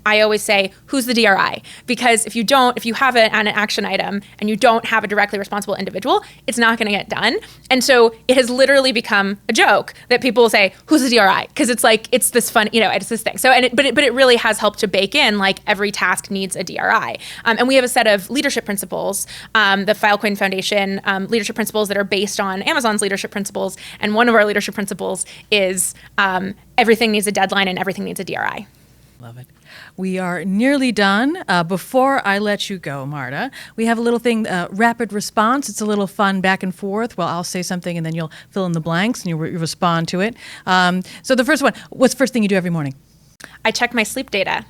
S1: I always say, who's the DRI? Because if you have an action item and you don't have a directly responsible individual, it's not going to get done. And so it has literally become a joke that people will say, who's the DRI? Because it's this fun, it's this thing. So, but it really has helped to bake in every task needs a DRI. And we have a set of leadership principles, the Filecoin Foundation leadership principles that are based on Amazon's leadership principles. And one of our leadership principles is everything needs a deadline and everything needs a DRI.
S2: Love it. We are nearly done. Before I let you go, Marta, we have a little thing, rapid response. It's a little fun back and forth. Well, I'll say something and then you'll fill in the blanks and you respond to it. So the first one, what's the first thing you do every morning?
S1: I check my sleep data.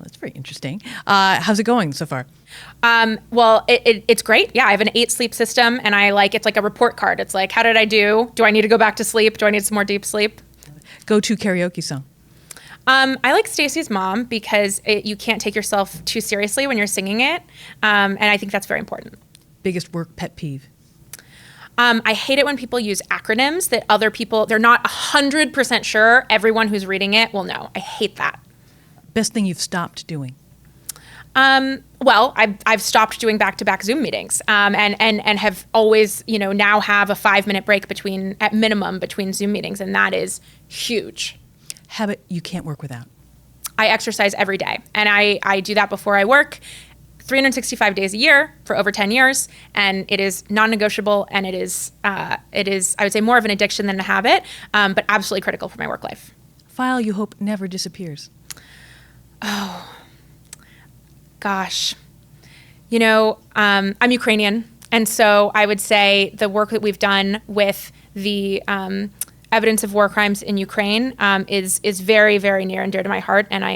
S2: That's very interesting. How's it going so far?
S1: Well, it's great. Yeah, I have an 8 sleep system and it's like a report card. It's like, how did I do? Do I need to go back to sleep? Do I need some more deep sleep?
S2: Go-to karaoke song.
S1: I like Stacey's Mom because you can't take yourself too seriously when you're singing it. And I think that's very important.
S2: Biggest work pet peeve?
S1: I hate it when people use acronyms that other people, they're not 100% sure everyone who's reading it will know. I hate that.
S2: Best thing you've stopped doing?
S1: Well, I've stopped doing back-to-back Zoom meetings, and have always, now have a 5-minute break at minimum between Zoom meetings, and that is huge.
S2: Habit you can't work without.
S1: I exercise every day, and I do that before I work, 365 days a year for over 10 years, and it is non-negotiable, and it is I would say more of an addiction than a habit, but absolutely critical for my work life.
S2: File you hope never disappears.
S1: Gosh, I'm Ukrainian, and so I would say the work that we've done with the evidence of war crimes in Ukraine is very, very near and dear to my heart, and I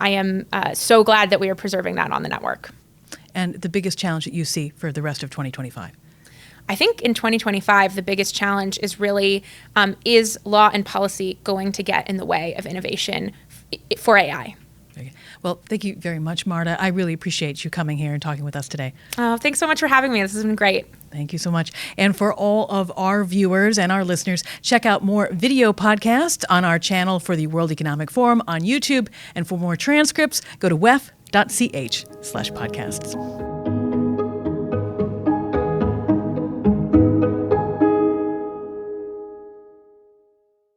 S1: am so glad that we are preserving that on the network.
S2: And the biggest challenge that you see for the rest of 2025?
S1: I think in 2025, the biggest challenge is really, is law and policy going to get in the way of innovation for AI?
S2: Okay. Well, thank you very much, Marta. I really appreciate you coming here and talking with us today.
S1: Oh, thanks so much for having me. This has been great.
S2: Thank you so much. And for all of our viewers and our listeners, check out more video podcasts on our channel for the World Economic Forum on YouTube. And for more transcripts, go to wef.ch/podcasts.